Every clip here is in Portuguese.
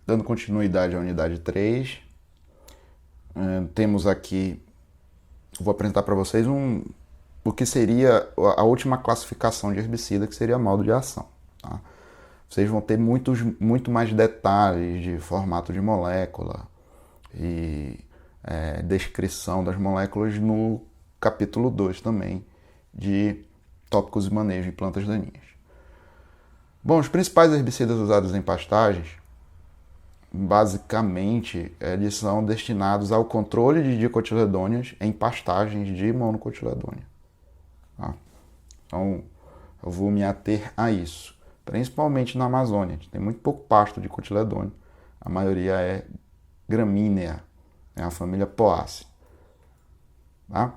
Dando continuidade à unidade 3, temos aqui, vou apresentar para vocês o que seria a última classificação de herbicida, que seria modo de ação. Tá? Vocês vão ter muito mais detalhes de formato de molécula e descrição das moléculas no capítulo 2 também, de tópicos e manejo em plantas daninhas. Bom, os principais herbicidas usados em pastagens, basicamente, eles são destinados ao controle de dicotiledôneas em pastagens de monocotiledônea. Tá? Então, eu vou me ater a isso, principalmente na Amazônia. Tem muito pouco pasto de cotiledôneo, a maioria é gramínea, é a família Poaceae. Tá?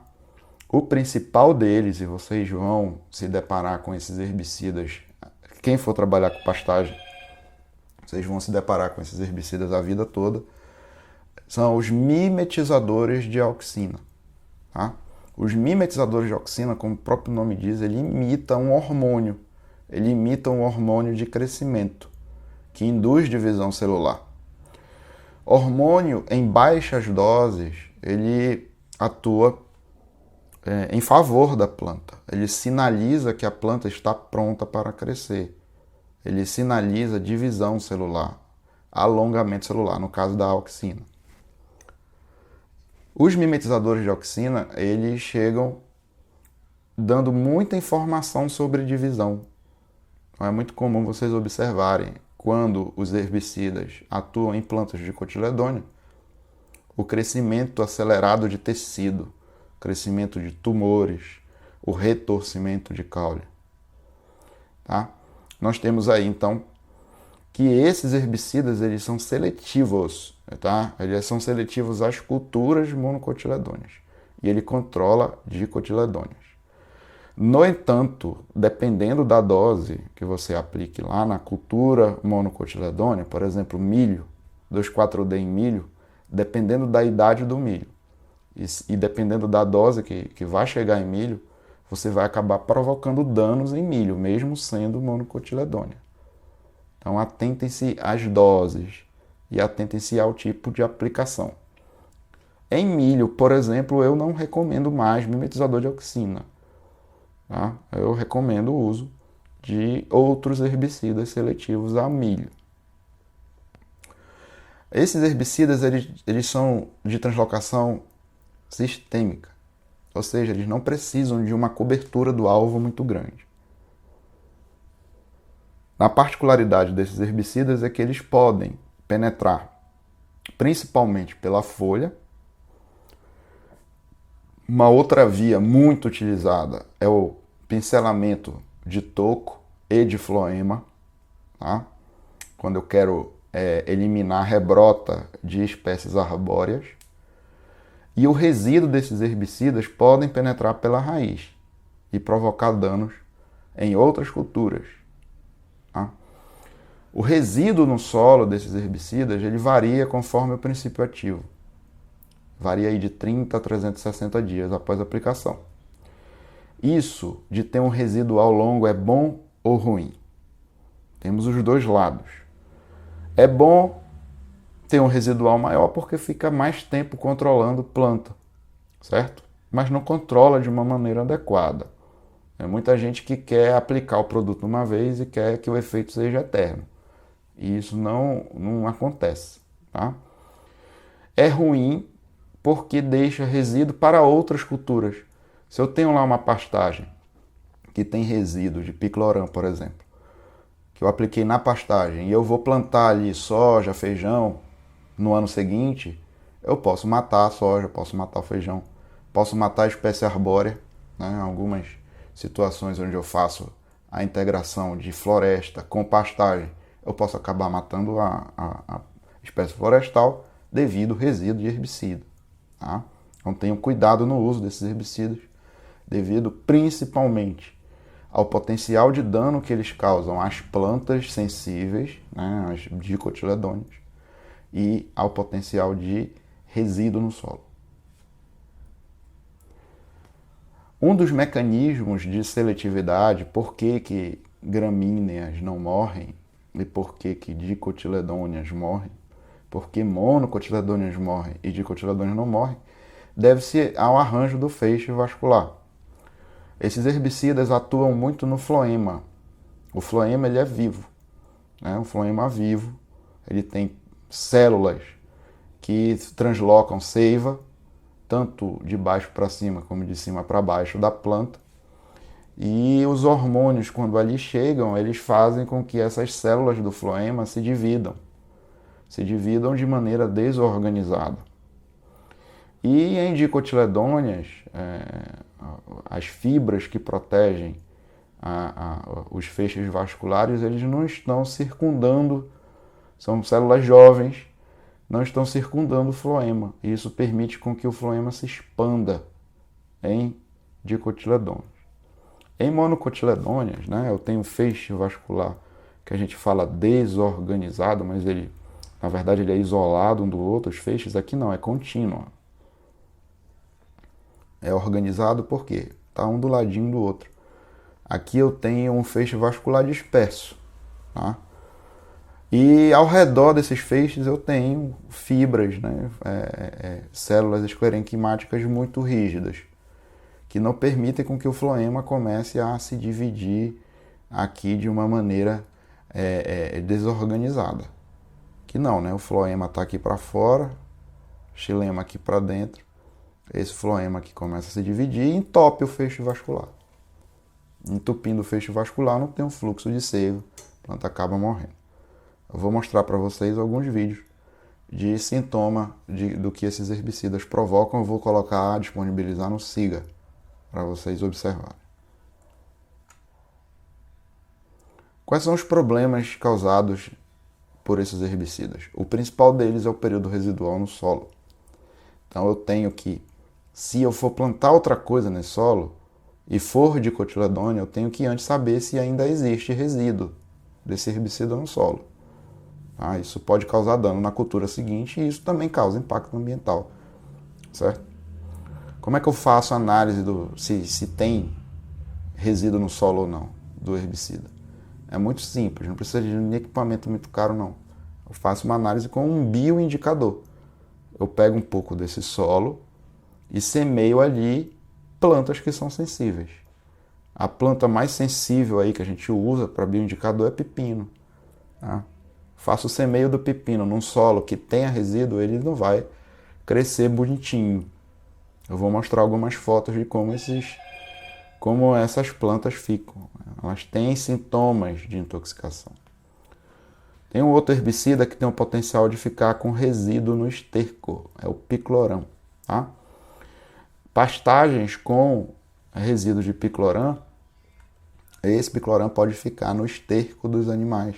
O principal deles, e vocês vão se deparar com esses herbicidas, quem for trabalhar com pastagem, vocês vão se deparar com esses herbicidas a vida toda, são os mimetizadores de auxina. Tá? Os mimetizadores de auxina, como o próprio nome diz, ele imita um hormônio. Ele imita um hormônio de crescimento, que induz divisão celular. Hormônio em baixas doses, ele atua em favor da planta. Ele sinaliza que a planta está pronta para crescer. Ele sinaliza divisão celular, alongamento celular, no caso da auxina. Os mimetizadores de auxina, eles chegam dando muita informação sobre divisão. É muito comum vocês observarem, quando os herbicidas atuam em plantas de cotiledônea, o crescimento acelerado de tecido, o crescimento de tumores, o retorcimento de caule. Tá? Nós temos aí, então, que esses herbicidas eles são seletivos, tá? Eles são seletivos às culturas monocotiledôneas e ele controla dicotiledôneas. No entanto, dependendo da dose que você aplique lá na cultura monocotiledônea, por exemplo, milho, 2,4-D em milho, dependendo da idade do milho e dependendo da dose que vai chegar em milho, você vai acabar provocando danos em milho, mesmo sendo monocotiledônea. Então, atentem-se às doses e atentem-se ao tipo de aplicação. Em milho, por exemplo, eu não recomendo mais mimetizador de auxina. Tá? Eu recomendo o uso de outros herbicidas seletivos a milho. Esses herbicidas eles são de translocação sistêmica, ou seja, eles não precisam de uma cobertura do alvo muito grande. A particularidade desses herbicidas é que eles podem penetrar principalmente pela folha. Uma outra via muito utilizada é o pincelamento de toco e de floema, tá? Quando eu quero eliminar rebrota de espécies arbóreas. E o resíduo desses herbicidas podem penetrar pela raiz e provocar danos em outras culturas. Tá? O resíduo no solo desses herbicidas ele varia conforme o princípio ativo. Varia aí de 30 a 360 dias após a aplicação. Isso de ter um residual longo é bom ou ruim? Temos os dois lados. É bom ter um residual maior porque fica mais tempo controlando planta, certo? Mas não controla de uma maneira adequada. É muita gente que quer aplicar o produto uma vez e quer que o efeito seja eterno. E isso não acontece. Tá? É ruim porque deixa resíduo para outras culturas. Se eu tenho lá uma pastagem que tem resíduo de picloram, por exemplo, que eu apliquei na pastagem e eu vou plantar ali soja, feijão no ano seguinte, eu posso matar a soja, posso matar o feijão, posso matar a espécie arbórea, né? Algumas situações onde eu faço a integração de floresta com pastagem, eu posso acabar matando a espécie florestal devido ao resíduo de herbicida. Tá? Então tenham cuidado no uso desses herbicidas, devido principalmente ao potencial de dano que eles causam às plantas sensíveis, né, às dicotiledôneas, e ao potencial de resíduo no solo. Um dos mecanismos de seletividade, por que gramíneas não morrem e por que que dicotiledôneas morrem, por que monocotiledôneas morrem e dicotiledôneas não morrem, deve-se ao arranjo do feixe vascular. Esses herbicidas atuam muito no floema. O floema ele é vivo, né? Um floema vivo, ele tem células que translocam seiva, tanto de baixo para cima como de cima para baixo da planta. E os hormônios, quando ali chegam, eles fazem com que essas células do floema se dividam de maneira desorganizada. E em dicotiledôneas, as fibras que protegem os feixes vasculares, eles não estão circundando, são células jovens, não estão circundando o floema. E isso permite com que o floema se expanda em dicotiledôneas. Em monocotiledôneas, né, eu tenho um feixe vascular que a gente fala desorganizado, mas ele, na verdade, ele é isolado um do outro. Os feixes aqui não, é contínuo. É organizado porque está um do ladinho do outro. Aqui eu tenho um feixe vascular disperso, tá? E ao redor desses feixes eu tenho fibras, né, células esclerenquimáticas muito rígidas, que não permitem com que o floema comece a se dividir aqui de uma maneira desorganizada. Que não, né? O floema está aqui para fora, o xilema aqui para dentro. Esse floema aqui começa a se dividir e entope o feixe vascular. Entupindo o feixe vascular, não tem um fluxo de seiva, a planta acaba morrendo. Eu vou mostrar para vocês alguns vídeos de sintoma do que esses herbicidas provocam. Eu vou colocar, disponibilizar no SIGA, para vocês observarem. Quais são os problemas causados por esses herbicidas? O principal deles é o período residual no solo. Então eu tenho que, se eu for plantar outra coisa nesse solo e for dicotiledônea, eu tenho que antes saber se ainda existe resíduo desse herbicida no solo. Isso pode causar dano na cultura seguinte e isso também causa impacto ambiental, certo? Como é que eu faço a análise se tem resíduo no solo ou não do herbicida? É muito simples, não precisa de um equipamento muito caro não. Eu faço uma análise com um bioindicador. Eu pego um pouco desse solo e semeio ali plantas que são sensíveis. A planta mais sensível aí que a gente usa para bioindicador é pepino, tá? Faço o semeio do pepino num solo que tenha resíduo, ele não vai crescer bonitinho. Eu vou mostrar algumas fotos de como essas plantas ficam. Elas têm sintomas de intoxicação. Tem um outro herbicida que tem o potencial de ficar com resíduo no esterco, é o picloram, tá? Pastagens com resíduos de picloram, esse picloram pode ficar no esterco dos animais.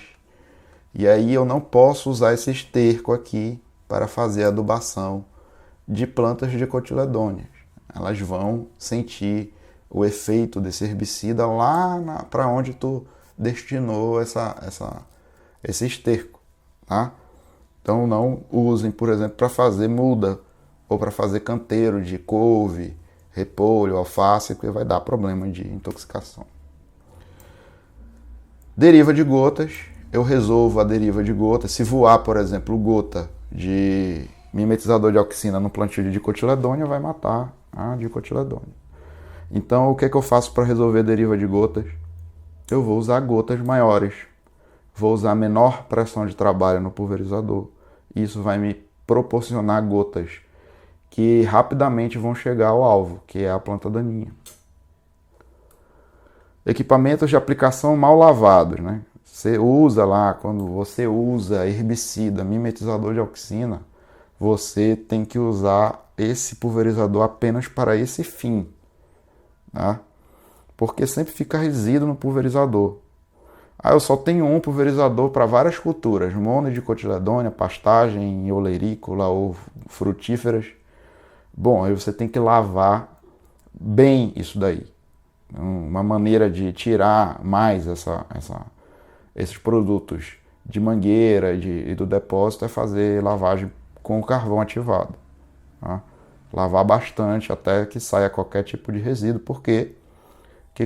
E aí eu não posso usar esse esterco aqui para fazer adubação de plantas dicotiledôneas. Elas vão sentir o efeito desse herbicida lá para onde tu destinou esse esterco, tá? Então não usem, por exemplo, para fazer muda ou para fazer canteiro de couve, repolho, alface, porque vai dar problema de intoxicação. Deriva de gotas. Eu resolvo a deriva de gota. Se voar, por exemplo, gota de mimetizador de auxina no plantio de dicotiledônea, vai matar a dicotiledônea. Então, o que é que eu faço para resolver a deriva de gotas? Eu vou usar gotas maiores. Vou usar menor pressão de trabalho no pulverizador. Isso vai me proporcionar gotas que rapidamente vão chegar ao alvo, que é a planta daninha. Equipamentos de aplicação mal lavados, né? Você usa lá, quando você usa herbicida, mimetizador de auxina, você tem que usar esse pulverizador apenas para esse fim, tá? Porque sempre fica resíduo no pulverizador. Eu só tenho um pulverizador para várias culturas, monodicotiledônea, pastagem, olerícola ou frutíferas. Bom, aí você tem que lavar bem isso daí. Uma maneira de tirar mais esses produtos de mangueira e do depósito é fazer lavagem com carvão ativado, tá? Lavar bastante até que saia qualquer tipo de resíduo, porque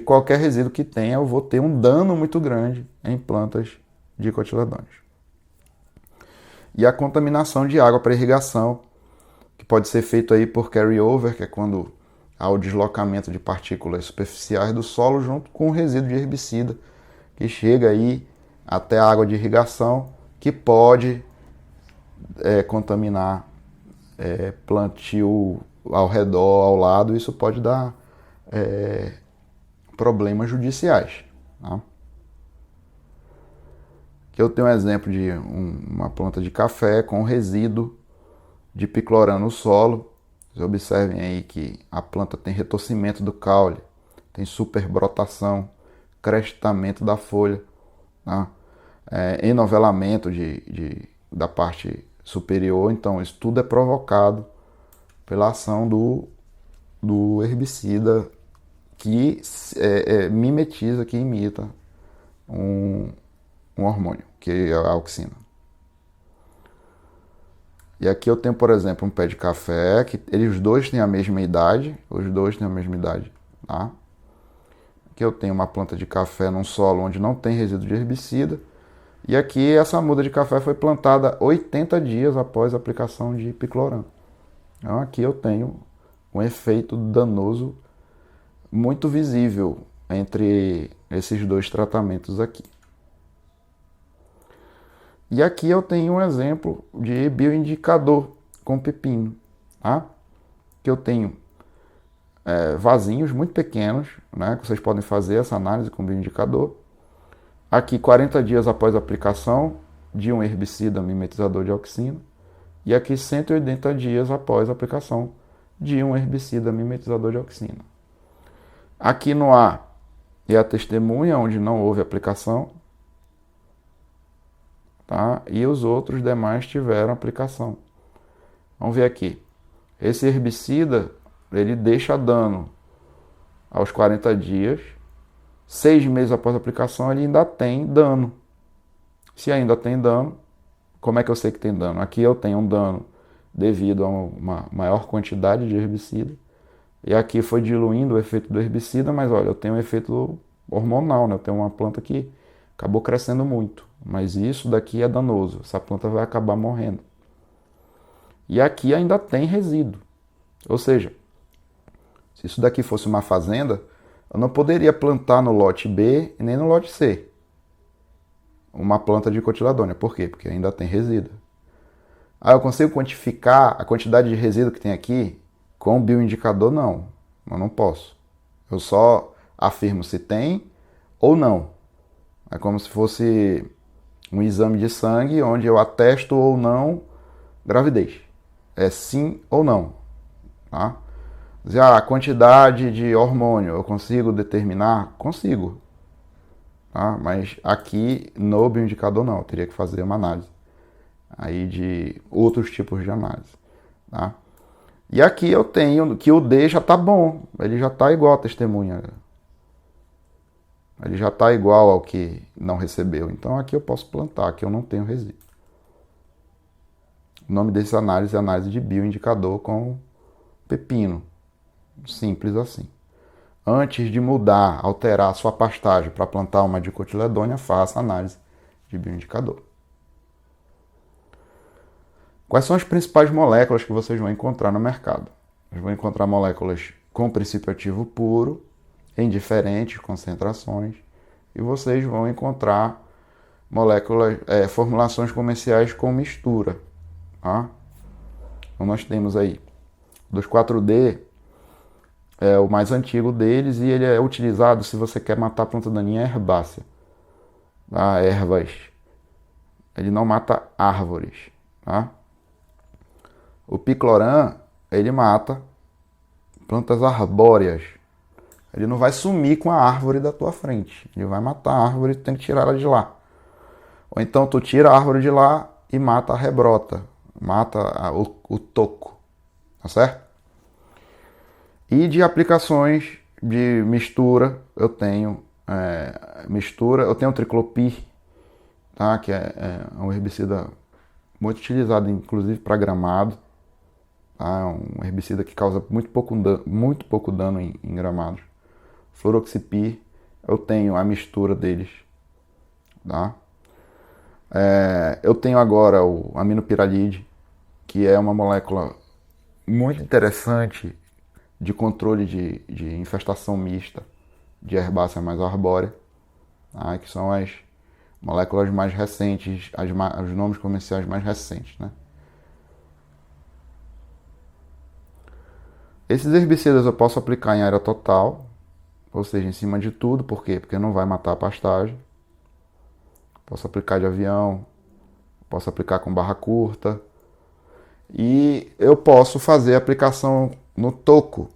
qualquer resíduo que tenha eu vou ter um dano muito grande em plantas dicotiledôneos. E a contaminação de água para irrigação, que pode ser feito aí por carry-over, que é quando há o deslocamento de partículas superficiais do solo junto com o resíduo de herbicida, que chega aí até a água de irrigação, que pode contaminar plantio ao redor, ao lado. Isso pode dar problemas judiciais. Tá? Aqui eu tenho um exemplo de uma planta de café com resíduo de picloram no solo. Vocês observem aí que a planta tem retorcimento do caule, tem superbrotação, crestamento da folha, tá? Enovelamento da parte superior. Então isso tudo é provocado pela ação do herbicida que mimetiza, que imita um hormônio, que é a auxina. E aqui eu tenho, por exemplo, um pé de café, que os dois têm a mesma idade, tá? Aqui eu tenho uma planta de café num solo onde não tem resíduo de herbicida, e aqui essa muda de café foi plantada 80 dias após a aplicação de picloram. Então aqui eu tenho um efeito danoso muito visível entre esses dois tratamentos aqui. E aqui eu tenho um exemplo de bioindicador com pepino, tá? Que eu tenho vasinhos muito pequenos, né? Que vocês podem fazer essa análise com bioindicador. Aqui 40 dias após a aplicação de um herbicida mimetizador de auxina. E aqui 180 dias após a aplicação de um herbicida mimetizador de auxina. Aqui no A é a testemunha, onde não houve aplicação. Tá? E os outros demais tiveram aplicação. Vamos ver aqui. Esse herbicida, ele deixa dano aos 40 dias. 6 meses após a aplicação, ele ainda tem dano. Se ainda tem dano, como é que eu sei que tem dano? Aqui eu tenho um dano devido a uma maior quantidade de herbicida. E aqui foi diluindo o efeito do herbicida, mas olha, eu tenho um efeito hormonal, né? Eu tenho uma planta que acabou crescendo muito. Mas isso daqui é danoso. Essa planta vai acabar morrendo. E aqui ainda tem resíduo. Ou seja, se isso daqui fosse uma fazenda, eu não poderia plantar no lote B e nem no lote C uma planta de dicotiledônea. Por quê? Porque ainda tem resíduo. Eu consigo quantificar a quantidade de resíduo que tem aqui com o bioindicador? Não. Eu não posso. Eu só afirmo se tem ou não. É como se fosse um exame de sangue onde eu atesto ou não gravidez. É sim ou não. Tá? A quantidade de hormônio eu consigo determinar? Consigo. Tá? Mas aqui no bioindicador não. Eu teria que fazer uma análise aí de outros tipos de análise. Tá? E aqui eu tenho que o D já está bom. Ele já está igual a testemunha. Ele já está igual ao que não recebeu. Então aqui eu posso plantar, aqui eu não tenho resíduo. O nome dessa análise é análise de bioindicador com pepino. Simples assim. Antes de mudar, alterar a sua pastagem para plantar uma dicotiledônea, faça análise de bioindicador. Quais são as principais moléculas que vocês vão encontrar no mercado? Vocês vão encontrar moléculas com princípio ativo puro, em diferentes concentrações, e vocês vão encontrar moléculas, formulações comerciais com mistura. Tá? Então nós temos aí dos 4D, é o mais antigo deles, e ele é utilizado se você quer matar planta daninha herbácea. Tá? Ervas. Ele não mata árvores. Tá? O picloram, ele mata plantas arbóreas. Ele não vai sumir com a árvore da tua frente. Ele vai matar a árvore e tu tem que tirar ela de lá. Ou então tu tira a árvore de lá e mata a rebrota. Mata o toco. Tá certo? E de aplicações de mistura, eu tenho eu tenho o triclopir, tá? Que é um herbicida muito utilizado, inclusive para gramado. Tá? Um herbicida que causa muito pouco dano em gramados. Fluroxipir, eu tenho a mistura deles. Tá? Eu tenho agora o aminopiralide, que é uma molécula muito interessante de controle de infestação mista de herbácea mais arbórea, tá? Que são as moléculas mais recentes, os nomes comerciais mais recentes, né? Esses herbicidas eu posso aplicar em área total, ou seja, em cima de tudo. Por quê? Porque não vai matar a pastagem. Posso aplicar de avião, posso aplicar com barra curta. E eu posso fazer aplicação no toco.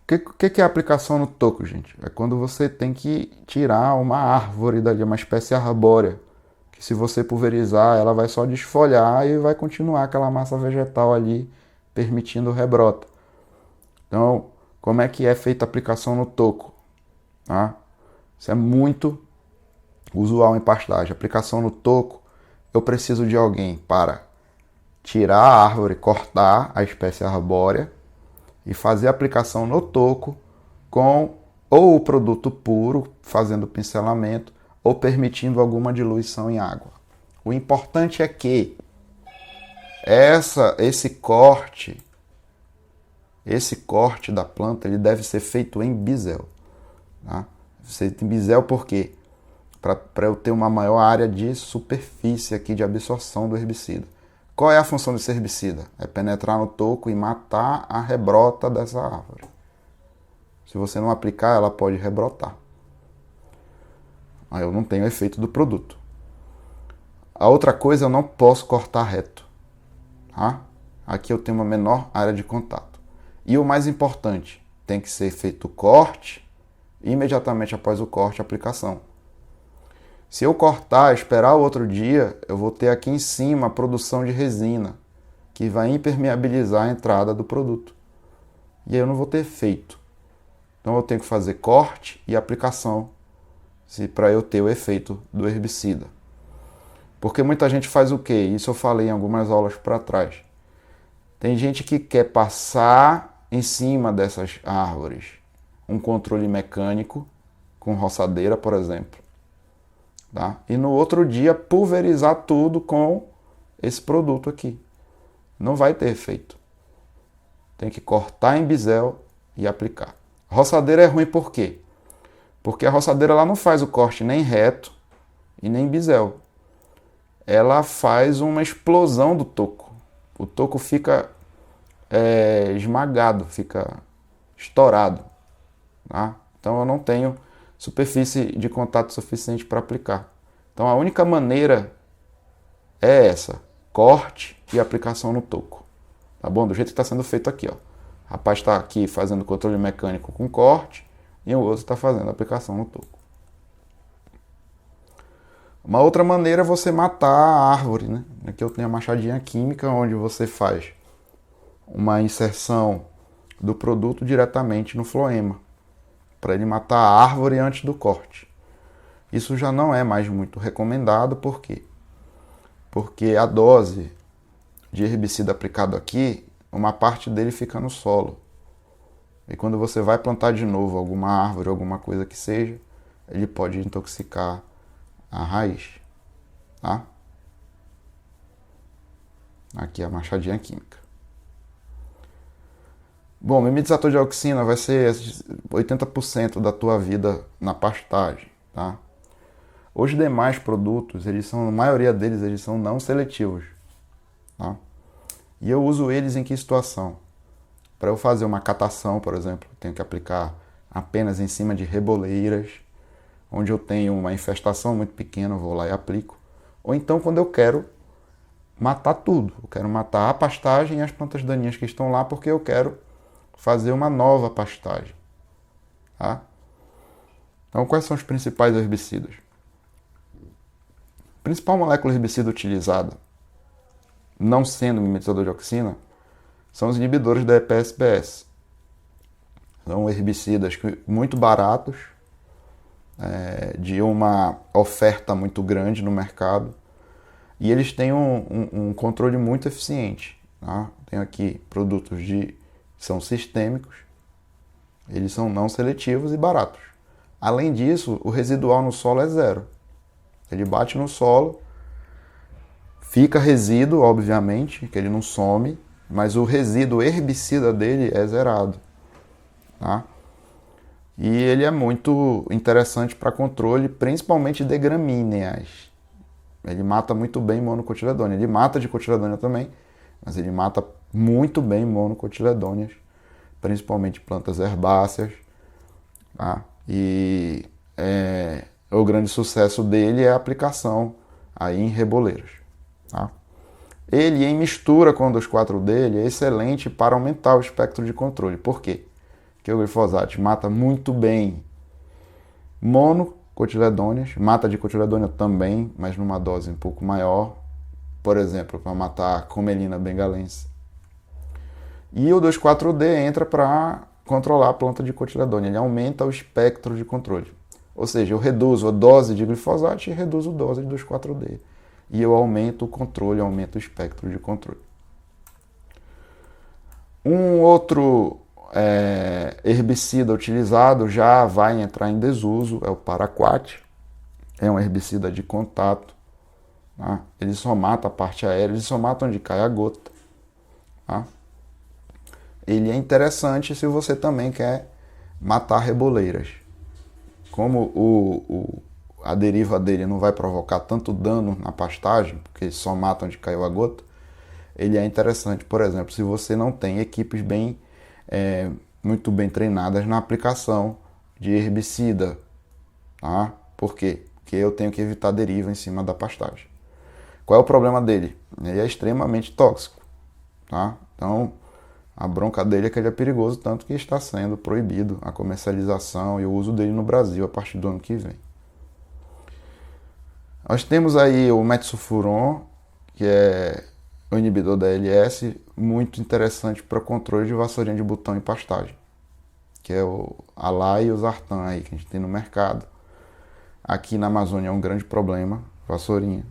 O que é aplicação no toco, gente? É quando você tem que tirar uma árvore dali, uma espécie arbórea, que se você pulverizar, ela vai só desfolhar e vai continuar aquela massa vegetal ali, permitindo o rebrota. Então, como é que é feita a aplicação no toco? Tá? Isso é muito usual em pastagem. Aplicação no toco, eu preciso de alguém para tirar a árvore, cortar a espécie arbórea e fazer a aplicação no toco com ou o produto puro, fazendo pincelamento, ou permitindo alguma diluição em água. O importante é que esse corte da planta ele deve ser feito em bisel. Tá? Feito em bisel por quê? Para eu ter uma maior área de superfície aqui de absorção do herbicida. Qual é a função desse herbicida? É penetrar no toco e matar a rebrota dessa árvore. Se você não aplicar, ela pode rebrotar. Aí eu não tenho efeito do produto. A outra coisa, eu não posso cortar reto. Tá? Aqui eu tenho uma menor área de contato. E o mais importante, tem que ser feito o corte, e imediatamente após o corte, a aplicação. Se eu cortar, esperar o outro dia, eu vou ter aqui em cima a produção de resina, que vai impermeabilizar a entrada do produto. E aí eu não vou ter efeito. Então eu tenho que fazer corte e aplicação para eu ter o efeito do herbicida. Porque muita gente faz o quê? Isso eu falei em algumas aulas para trás. Tem gente que quer passar em cima dessas árvores um controle mecânico, com roçadeira, por exemplo. Tá? E no outro dia pulverizar tudo com esse produto aqui. Não vai ter efeito. Tem que cortar em bisel e aplicar. Roçadeira é ruim por quê? Porque a roçadeira ela não faz o corte nem reto e nem bisel. Ela faz uma explosão do toco. O toco fica esmagado, fica estourado. Tá? Então eu não tenho superfície de contato suficiente para aplicar. Então a única maneira é essa, corte e aplicação no toco. Tá bom? Do jeito que está sendo feito aqui. Ó. O rapaz está aqui fazendo controle mecânico com corte e o outro está fazendo aplicação no toco. Uma outra maneira é você matar a árvore. Né? Aqui eu tenho a machadinha química onde você faz uma inserção do produto diretamente no floema, para ele matar a árvore antes do corte. Isso já não é mais muito recomendado, por quê? Porque a dose de herbicida aplicado aqui, uma parte dele fica no solo. E quando você vai plantar de novo alguma árvore, alguma coisa que seja, ele pode intoxicar a raiz. Tá? Aqui é a machadinha química. Bom, mimetizator de auxina vai ser 80% da tua vida na pastagem, tá? Os demais produtos, a maioria deles, eles são não seletivos, tá? E eu uso eles em que situação? Para eu fazer uma catação, por exemplo, eu tenho que aplicar apenas em cima de reboleiras, onde eu tenho uma infestação muito pequena, eu vou lá e aplico. Ou então quando eu quero matar tudo, eu quero matar a pastagem e as plantas daninhas que estão lá, porque eu quero fazer uma nova pastagem. Tá? Então, quais são os principais herbicidas? A principal molécula herbicida utilizada, não sendo mimetizador de auxina, são os inibidores da EPSBS. São herbicidas muito baratos, de uma oferta muito grande no mercado, e eles têm um controle muito eficiente. Tá? Tenho aqui produtos são sistêmicos, eles são não seletivos e baratos. Além disso, o residual no solo é zero. Ele bate no solo Fica resíduo, obviamente, que ele não some, mas o resíduo herbicida dele é zerado, tá? E ele é muito interessante para controle, principalmente de gramíneas. Ele mata muito bem monocotiledôneas. Ele mata dicotiledôneas também, mas ele mata muito bem monocotiledôneas, principalmente plantas herbáceas, tá? E o grande sucesso dele é a aplicação aí em reboleiras, tá? Ele, em mistura com o 2,4-D, ele é excelente para aumentar o espectro de controle. Por quê? Porque o glifosato mata muito bem monocotiledôneas, mata dicotiledôneas também, mas numa dose um pouco maior, por exemplo, para matar a Comelina bengalense. E o 2,4-D entra para controlar a planta dicotiledônea, ele aumenta o espectro de controle. Ou seja, eu reduzo a dose de glifosato e reduzo a dose de 2,4-D. E eu aumento o controle, aumento o espectro de controle. Um outro herbicida utilizado já vai entrar em desuso, é o paraquat. É um herbicida de contato, tá? Ele só mata a parte aérea, ele só mata onde cai a gota, tá? Ele é interessante se você também quer matar reboleiras. Como a deriva dele não vai provocar tanto dano na pastagem, porque ele só mata onde caiu a gota, ele é interessante, por exemplo, se você não tem equipes muito bem treinadas na aplicação de herbicida, tá? Por quê? Porque eu tenho que evitar deriva em cima da pastagem. Qual é o problema dele? Ele é extremamente tóxico, tá? Então, a bronca dele é que ele é perigoso, tanto que está sendo proibido a comercialização e o uso dele no Brasil a partir do ano que vem. Nós temos aí o metsulfuron, que é o inibidor da ALS, muito interessante para controle de vassourinha de botão em pastagem, que é o Alai e o Zartan aí que a gente tem no mercado. Aqui na Amazônia é um grande problema, vassourinha.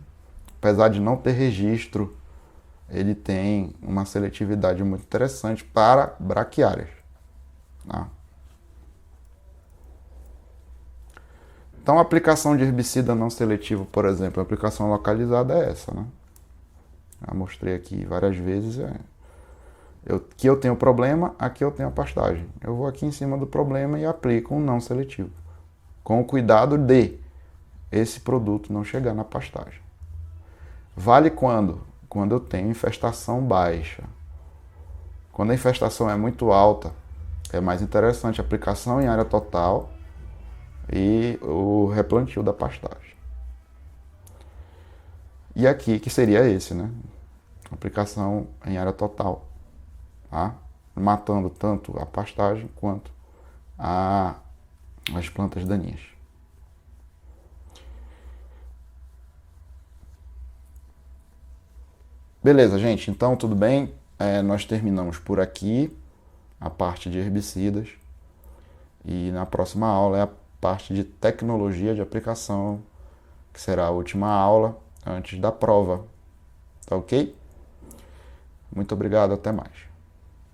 Apesar de não ter registro, ele tem uma seletividade muito interessante para braquiárias, tá? Então, a aplicação de herbicida não seletivo, por exemplo, a aplicação localizada é essa, né? Já mostrei aqui várias vezes. Que eu tenho problema, aqui eu tenho a pastagem. Eu vou aqui em cima do problema e aplico um não seletivo, com o cuidado de esse produto não chegar na pastagem. Vale quando? Quando eu tenho infestação baixa. Quando a infestação é muito alta, é mais interessante a aplicação em área total e o replantio da pastagem. E aqui, que seria esse, né? Aplicação em área total, tá? Matando tanto a pastagem quanto as plantas daninhas. Beleza, gente, então tudo bem? Nós terminamos por aqui a parte de herbicidas e na próxima aula é a parte de tecnologia de aplicação, que será a última aula antes da prova, tá ok? Muito obrigado, até mais.